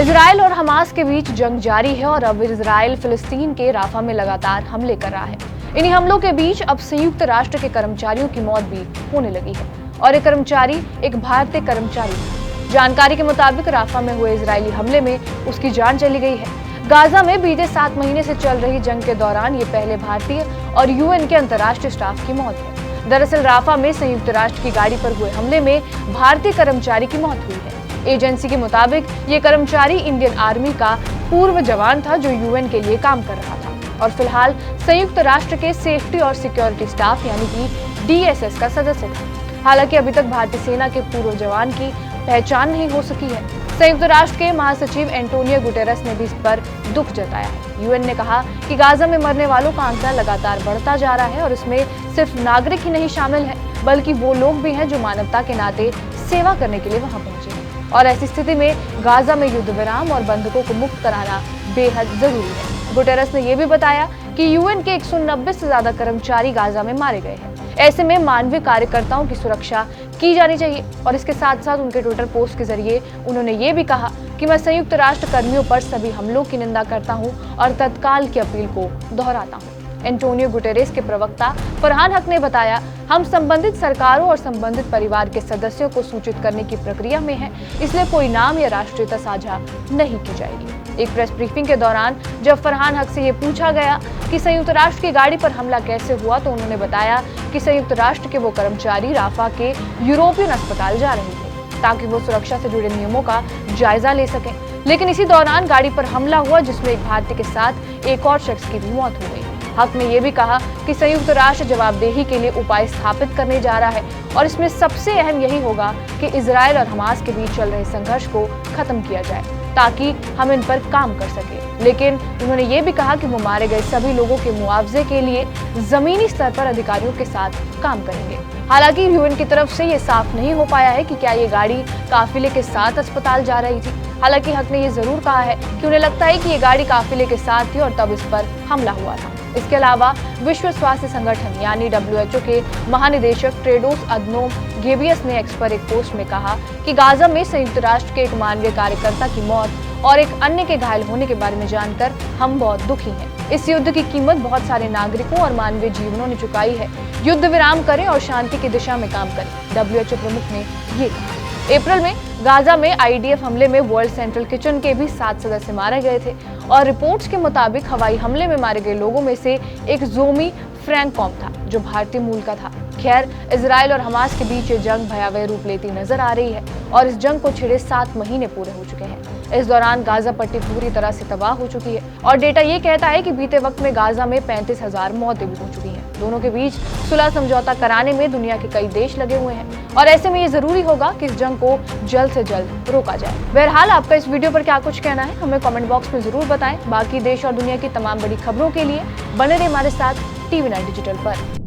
Israel और Hamas के बीच जंग जारी है और अब इजराइल फिलिस्तीन के राफा में लगातार हमले कर रहा है। इन्हीं हमलों के बीच अब संयुक्त राष्ट्र के कर्मचारियों की मौत भी होने लगी है और एक कर्मचारी एक भारतीय कर्मचारी था। जानकारी के मुताबिक राफा में हुए इजरायली हमले में उसकी जान चली गई है। गाजा में बीते 7 महीने से चल रही जंग के दौरान ये पहले भारतीय और यूएन के अंतर्राष्ट्रीय स्टाफ की मौत है। दरअसल राफा में संयुक्त राष्ट्र की गाड़ी पर हुए हमले में भारतीय कर्मचारी की मौत हुई है। एजेंसी के मुताबिक ये कर्मचारी इंडियन आर्मी का पूर्व जवान था जो यूएन के लिए काम कर रहा था और फिलहाल संयुक्त राष्ट्र के सेफ्टी और सिक्योरिटी स्टाफ यानी कि डीएसएस का सदस्य था। हालांकि अभी तक भारतीय सेना के पूर्व जवान की पहचान नहीं हो सकी है। संयुक्त राष्ट्र के महासचिव एंटोनियो गुटेरेस ने भी इस पर दुख जताया है। यूएन ने कहा कि गाजा में मरने वालों का आंकड़ा लगातार बढ़ता जा रहा है और इसमें सिर्फ नागरिक ही नहीं शामिल है बल्कि वो लोग भी हैं जो मानवता के नाते सेवा करने के लिए वहां पहुंचे हैं। और ऐसी स्थिति में गाजा में युद्ध विराम और बंधकों को मुक्त कराना बेहद जरूरी है। गुटेरेस ने यह भी बताया कि यूएन के 190 से ज्यादा कर्मचारी गाजा में मारे गए हैं। ऐसे में मानवीय कार्यकर्ताओं की सुरक्षा की जानी चाहिए और इसके साथ साथ उनके ट्विटर पोस्ट के जरिए उन्होंने ये भी कहा कि मैं संयुक्त राष्ट्र कर्मियों पर सभी हमलों की निंदा करता हूं और तत्काल की अपील को दोहराता हूं। एंटोनियो गुटेरेस के प्रवक्ता फरहान हक ने बताया, हम संबंधित सरकारों और संबंधित परिवार के सदस्यों को सूचित करने की प्रक्रिया में हैं, इसलिए कोई नाम या राष्ट्रीयता साझा नहीं की जाएगी। एक प्रेस ब्रीफिंग के दौरान जब फरहान हक से ये पूछा गया कि संयुक्त राष्ट्र की गाड़ी पर हमला कैसे हुआ तो उन्होंने बताया कि संयुक्त राष्ट्र के वो कर्मचारी राफा के यूरोपियन अस्पताल जा रहे थे ताकि वो सुरक्षा से जुड़े नियमों का जायजा ले सकें। लेकिन इसी दौरान गाड़ी पर हमला हुआ जिसमें एक भारतीय के साथ एक और शख्स की भी मौत हो गई। हक ने यह भी कहा कि संयुक्त राष्ट्र जवाबदेही के लिए उपाय स्थापित करने जा रहा है और इसमें सबसे अहम यही होगा कि इजराइल और हमास के बीच चल रहे संघर्ष को खत्म किया जाए ताकि हम इन पर काम कर सके। लेकिन उन्होंने ये भी कहा कि वो मारे गए सभी लोगों के मुआवजे के लिए जमीनी स्तर पर अधिकारियों के साथ काम करेंगे। हालांकि यूएन की तरफ से ये साफ नहीं हो पाया है कि क्या ये गाड़ी काफिले के साथ अस्पताल जा रही थी। हालांकि हक ने ये जरूर कहा है कि उन्हें लगता है कि ये गाड़ी काफिले के साथ थी और तब इस पर हमला हुआ था। इसके अलावा विश्व स्वास्थ्य संगठन यानी WHO के महानिदेशक टेड्रोस अधनोम घेब्रेयेसस ने एक्स पर एक पोस्ट में कहा कि गाजा में संयुक्त राष्ट्र के एक मानवीय कार्यकर्ता की मौत और एक अन्य के घायल होने के बारे में जानकर हम बहुत दुखी हैं। इस युद्ध की कीमत बहुत सारे नागरिकों और मानवीय जीवनों ने चुकाई है। युद्ध विराम करें और शांति की दिशा में काम करें, WHO प्रमुख ने ये कहा। अप्रैल में गाजा में IDF हमले में वर्ल्ड सेंट्रल किचन के भी 7 सदस्य मारे गए थे और रिपोर्ट्स के मुताबिक हवाई हमले में मारे गए लोगों में से एक जोमी फ्रैंककॉम था जो भारतीय मूल का था। खैर, इजराइल और हमास के बीच ये जंग भयावह रूप लेती नजर आ रही है और इस जंग को छिड़े 7 महीने पूरे हो चुके हैं। इस दौरान गाजा पट्टी पूरी तरह से तबाह हो चुकी है और डेटा ये कहता है कि बीते वक्त में गाजा में 35,000 मौतें भी हो चुकी हैं। दोनों के बीच सुलह समझौता कराने में दुनिया के कई देश लगे हुए हैं और ऐसे में ये जरूरी होगा कि इस जंग को जल्द से जल्द रोका जाए। बहरहाल आपका इस वीडियो पर क्या कुछ कहना है हमें कमेंट बॉक्स में जरूर बताएं। बाकी देश और दुनिया की तमाम बड़ी खबरों के लिए बने रहिए हमारे साथ TV9 डिजिटल पर।